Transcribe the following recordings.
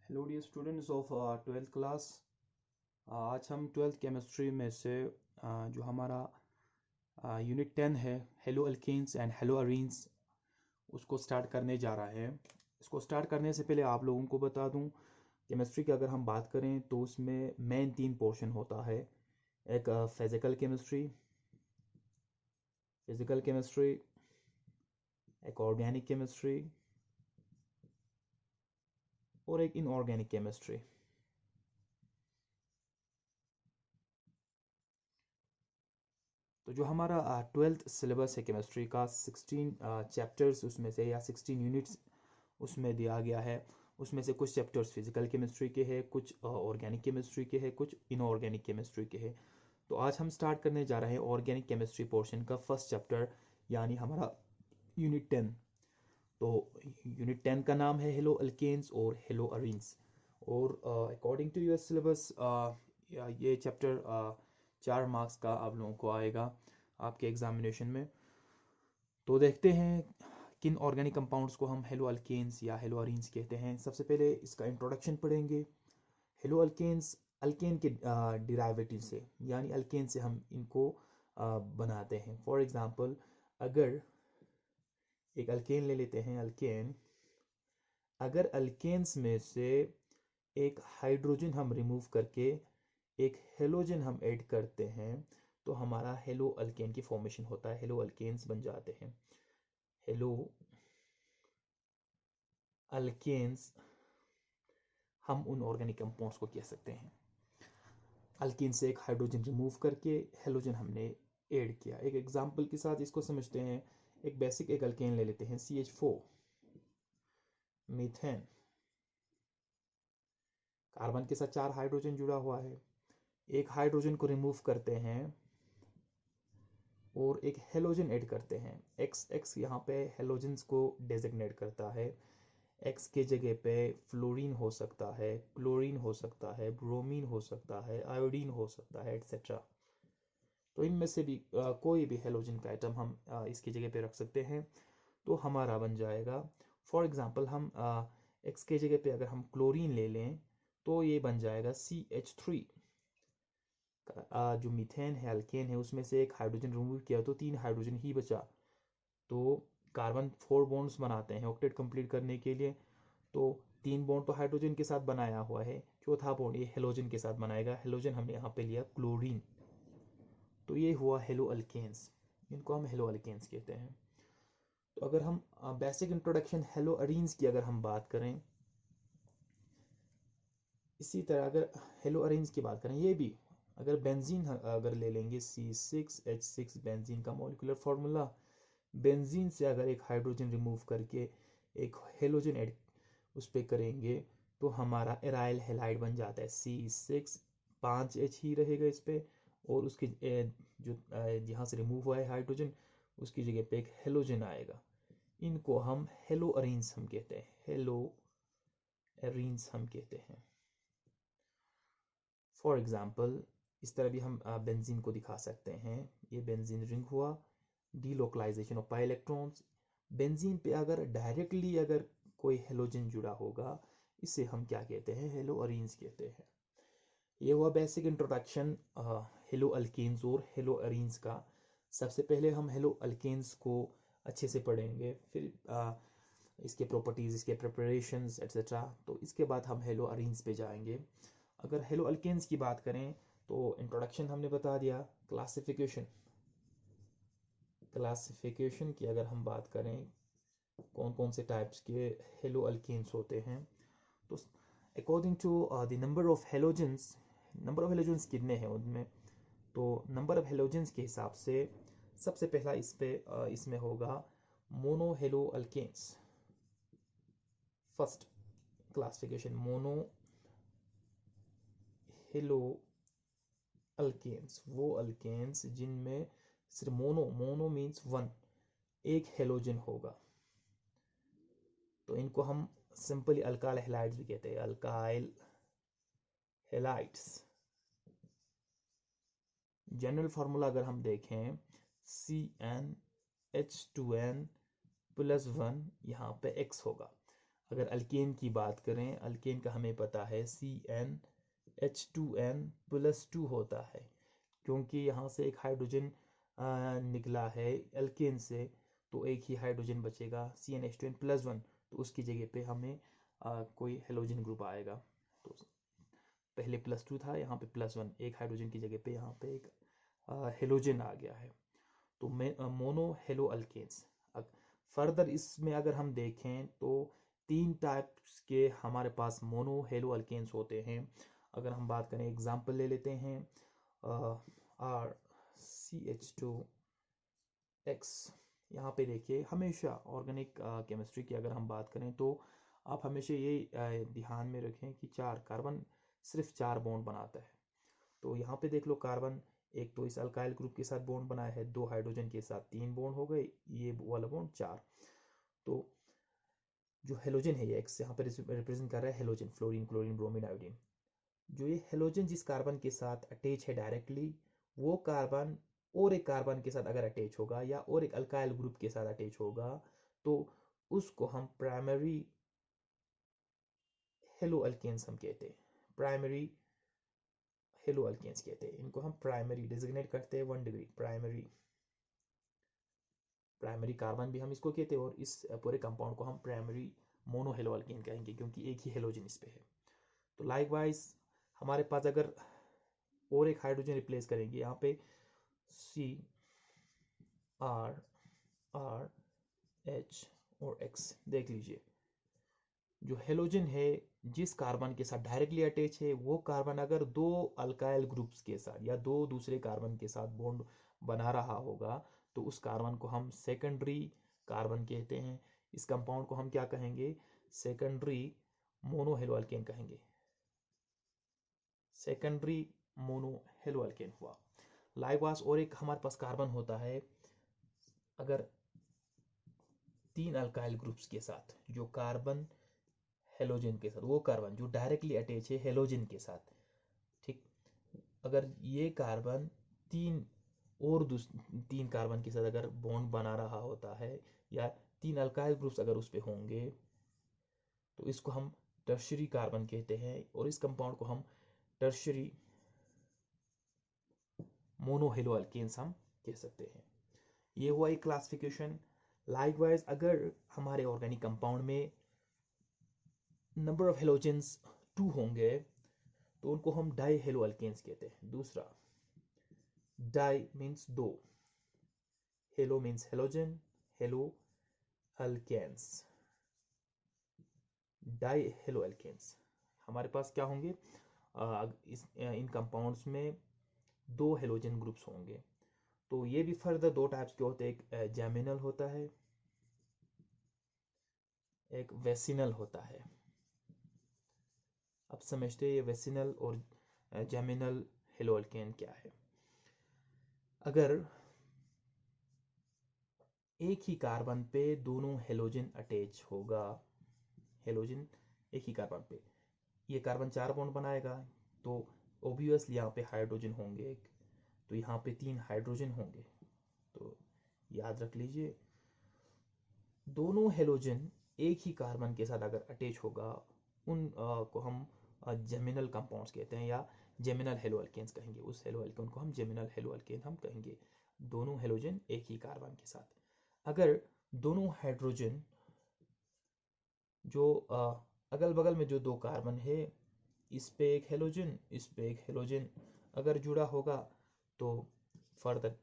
Hello dear students of 12th class. आज हम 12th chemistry में से जो हमारा यूनिट 10 है, halo alkanes and halo arenes, उसको स्टार्ट करने जा रहा है। इसको स्टार्ट करने से पहले आप लोगों को बता दूं, केमिस्ट्री की अगर हम बात करें तो उसमें मेन 3 पोर्शन होता है। एक फिज़िकल केमिस्ट्री, एक ऑर्गेनिक केमिस्ट्री और एक इनऑर्गेनिक केमिस्ट्री। तो जो हमारा 12th सिलेबस है केमिस्ट्री का, 16 चैप्टर्स उसमें से या 16 यूनिट्स उसमें दिया गया है। उसमें से कुछ चैप्टर्स फिजिकल केमिस्ट्री के हैं, कुछ ऑर्गेनिक केमिस्ट्री के हैं, कुछ इनऑर्गेनिक केमिस्ट्री के हैं। तो आज हम स्टार्ट करने जा रहे हैं ऑर्गेनिक केमिस्ट्री पोर्शन का फर्स्ट चैप्टर, यानी हमारा यूनिट 10। तो यूनिट 10 का नाम है हेलो अल्केन्स और हेलो अरीन्स। और अकॉर्डिंग टू यूर सिलेबस ये चैप्टर 4 मार्क्स का आप लोगों को आएगा आपके एग्जामिनेशन में। तो देखते हैं किन ऑर्गेनिक कंपाउंड्स को हम हेलो अल्केन्स या हेलो अरीन्स कहते हैं। सबसे पहले इसका इंट्रोडक्शन पढ़ेंगे। हेलो अल्केन्स अल्केन के डिराइवेटिव से, यानी अल्केन से हम इनको बनाते हैं। फॉर एग्जांपल, अगर एक अल्केन ले लेते हैं, अल्केन, अगर अल्केन्स में से एक हाइड्रोजन हम रिमूव करके एक हेलोजन हम ऐड करते हैं तो हमारा हेलो अल्केन की फॉर्मेशन होता है, हेलो अल्केन्स बन जाते हैं। हेलो अल्केन्स हम उन ऑर्गेनिक कंपाउंड्स को कह सकते हैं। अल्केन से एक हाइड्रोजन रिमूव करके हेलोजन हमने ऐड किया। एक एग्जांपल के साथ इसको समझते हैं। एक बेसिक एक अल्केन ले लेते हैं, CH4, मीथेन। कार्बन के साथ 4 हाइड्रोजन जुड़ा हुआ है। एक हाइड्रोजन को रिमूव करते हैं और एक हेलोजन ऐड करते हैं। एक्स यहाँ पे हेलोजन्स को डेजिग्नेट करता है। एक्स के जगह पे फ्लोरीन हो सकता है, क्लोरीन हो सकता है, ब्रोमीन हो सकता है, आयोडीन हो सकता है, एटसेट्रा। तो इनमें से भी कोई भी हेलोजन का आइटम हम इसकी जगह पे रख सकते हैं तो हमारा बन जाएगा। फॉर एग्जांपल, हम एक्स के जगह पे अगर हम क्लोरीन ले लें तो ये बन जाएगा CH3। जो मीथेन है, अल्केन है, उसमें से एक हाइड्रोजन रिमूव किया तो 3 हाइड्रोजन ही बचा। तो कार्बन 4 बॉन्ड्स बनाते हैं ऑक्टेट कंप्लीट करने के लिए। तो 3 बॉन्ड तो हाइड्रोजन के साथ बनाया हुआ है, चौथा बॉन्ड ये हेलोजन के साथ बनाएगा। हेलोजन हमने यहाँ पे लिया क्लोरीन। तो ये हुआ हेलो अल्केन्स, इनको हम हेलो अल्केन्स कहते हैं। तो अगर हम बेसिक इंट्रोडक्शन हेलो अरीन्स की अगर हम बात करें, इसी तरह अगर हेलो अरीन्स की बात करें, ये भी अगर बेंजीन अगर ले लेंगे, C6H6 बेंजीन का मॉलिक्यूलर फार्मूला। बेंजीन से अगर एक हाइड्रोजन रिमूव करके एक हेलोजन ऐड उस पर करेंगे तो हमारा एराइल हेलाइड बन जाता है। C6, 5H ही रहेगा इस पे, और उसके जो जहाँ से रिमूव हुआ है हाइड्रोजन, उसकी जगह पे एक हेलोजन आएगा। इनको हम हेलो अरीन्स हम कहते हैं, हेलो अरीन्स हम कहते हैं। फॉर एग्जाम्पल, इस तरह भी हम बेंजीन को दिखा सकते हैं। ये बेंजीन रिंग हुआ, delocalisation of pi electrons. Benzene पे अगर डायरेक्टली अगर कोई हेलोजन जुड़ा होगा, इसे हम क्या कहते हैं, हेलो अरीन्स कहते हैं। ये हुआ बेसिक इंट्रोडक्शन हेलो अल्केन्स और हेलो अरीन्स का। सबसे पहले हम हेलो अल्केन्स को अच्छे से पढ़ेंगे, फिर इसके प्रॉपर्टीज़, इसके प्रिपरेशंस एट्सेट्रा। तो इसके बाद हम हेलो अरीन्स पे जाएंगे। अगर हेलो अल्केन्स की बात करें तो इंट्रोडक्शन हमने बता दिया। क्लासिफिकेशन की अगर हम बात करें, कौन कौन से टाइप्स के हेलो अल्केन्स होते हैं, तो according to the number of halogens कितने हैं उनमें, तो नंबर ऑफ हेलोजेंस के हिसाब से सबसे पहला इसमें होगा mono halo alkanes. First classification, mono halo alkanes, वो अल्केन्स जिनमें सिर्फ मोनो मीन्स वन, एक हेलोजन होगा। तो इनको हम सिंपली अल्काइल हैलाइड्स भी कहते हैं, अल्काइल हैलाइड्स। जनरल फार्मूला अगर हम देखें, CnH2n+1, यहाँ पे X होगा। अगर अल्केन की बात करें, अल्केन का हमें पता है CnH2n+2 होता है, क्योंकि यहाँ से एक हाइड्रोजन निकला है अल्केन से, तो एक ही हाइड्रोजन बचेगा CnH2n+1, तो उसकी जगह पे हमें कोई हेलोजन ग्रुप आएगा। तो पहले +2 था, यहाँ पे +1, एक हाइड्रोजन की जगह पे यहाँ पे एक हेलोजन आ गया है। तो मोनो हेलो अल्केन्स। फर्दर इसमें अगर हम देखें तो 3 टाइप्स के हमारे पास मोनो हेलो अल्केन्स होते हैं। अगर हम बात करें, एग्जांपल ले लेते हैं RCH2X। यहाँ पे देखिए, हमेशा ऑर्गेनिक केमिस्ट्री की अगर हम बात करें तो आप हमेशा ये ध्यान में रखें कि 4 कार्बन सिर्फ 4 बॉन्ड बनाता है। तो यहाँ पे देख लो, कार्बन एक तो इस अल्काइल ग्रुप के साथ बॉन्ड बनाया है, 2 हाइड्रोजन के साथ 3 बॉन्ड हो गए, ये वाला बॉन्ड 4। तो जो हेलोजन है, ये एक्स यहाँ पे रिप्रेजेंट कर रहा है halogen, fluorine, chlorine, bromine, iodine. जो ये हेलोजन जिस कार्बन के साथ अटैच है डायरेक्टली, वो कार्बन और एक कार्बन के साथ अगर अटैच होगा या और एक अल्काइल ग्रुप के साथ अटैच होगा, तो उसको हम प्राइमरी हेलो अल्केन्स हम कहते हैं। प्राइमरी हेलो अल्केन्स कहते हैं इनको, हम प्राइमरी डिजिग्नेट करते हैं 1 डिग्री। प्राइमरी कार्बन भी हम इसको कहते हैं, और इस पूरे कंपाउंड को हम प्राइमरी मोनो हेलो अल्केन कहेंगे, क्योंकि एक ही हेलोजन इस पे है। तो लाइकवाइज हमारे पास अगर और एक हाइड्रोजन रिप्लेस करेंगे, यहाँ पे CR, RH और X देख लीजिए। जो हेलोजन है जिस कार्बन के साथ डायरेक्टली अटैच है, वो कार्बन अगर 2 अल्काइल ग्रुप्स के साथ या 2 दूसरे कार्बन के साथ बॉन्ड बना रहा होगा, तो उस कार्बन को हम सेकेंडरी कार्बन कहते हैं। इस कंपाउंड को हम क्या कहेंगे? सेकेंडरी मोनो हेलो अल्केन कहेंगे। सेकेंडरी मोनो हेलो अल्केन हुआ। लाइकवाइज और एक हमारे पास कार्बन होता है, अगर 3 अल्काइल ग्रुप्स के साथ, जो कार्बन हेलोजन के साथ, वो कार्बन जो डायरेक्टली अटैच है हेलोजन के साथ, ठीक। अगर ये कार्बन 3 कार्बन के साथ अगर बॉन्ड बना रहा होता है, या 3 अल्काइल ग्रुप्स अगर उस पे होंगे, तो इसको हम टर्शरी कार्बन कहते हैं, और इस कंपाउंड को हम टर्शरी मोनो हेलो अल्केन्स हम कह सकते हैं। ये हुआ एक क्लासिफिकेशन। लाइकवाइज अगर हमारे ऑर्गेनिक कंपाउंड में नंबर ऑफ हेलोजेंस 2 होंगे, तो उनको हम डाई हेलो अल्केन्स कहते हैं। दूसरा, di means 2, halo means halogen, halo alkanes, di halo alkanes. हमारे पास क्या होंगे? इन कंपाउंड्स में 2 हेलोजन ग्रुप्स होंगे। तो ये भी फर्दर 2 टाइप्स के होते हैं, एक जेमिनल होता है, एक वेसिनल होता है। अब समझते हैं ये वेसिनल और जेमिनल हेलो अल्केन क्या है। अगर एक ही कार्बन पे दोनों हेलोजन अटैच होगा, हेलोजन एक ही कार्बन पे, ये कार्बन 4 बॉन्ड बनाएगा, तो ऑब्वियसली यहाँ पे हाइड्रोजन होंगे एक, तो यहाँ पे 3 हाइड्रोजन होंगे। तो याद रख लीजिए, दोनों हेलोजन एक ही कार्बन के साथ अगर अटैच होगा, उन को हम जेमिनल कंपाउंड्स कहते हैं, या जेमिनल हेलो अल्केन्स कहेंगे। उस हेलो अल्केन को हम जेमिनल हेलो अल्केन हम कहेंगे, दोनों हेलोजन एक ही कार्बन के साथ। अगर दोनों हाइड्रोजन जो अगल बगल में जो 2 कार्बन है, इस पे एक हेलोजन, इस पे एक हेलोजन अगर जुड़ा होगा, तो फर्दर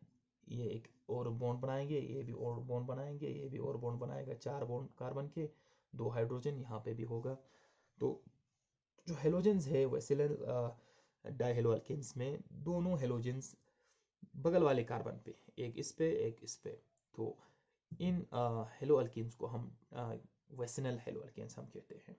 ये एक और बॉन्ड बनाएंगे, ये भी और बॉन्ड बनाएंगे, ये भी और बॉन्ड बनाएगा, 4 बॉन्ड कार्बन के, 2 हाइड्रोजन यहाँ पे भी होगा। तो जो हेलोजेंस है वेसिनल डाइहेलो अल्केन्स में, दोनों हेलोजेंस बगल वाले कार्बन पे, एक इस पे एक इस पे, तो इन हेलो अल्केन्स को हम वेसिनल हेलो अल्केन्स हम कहते हैं।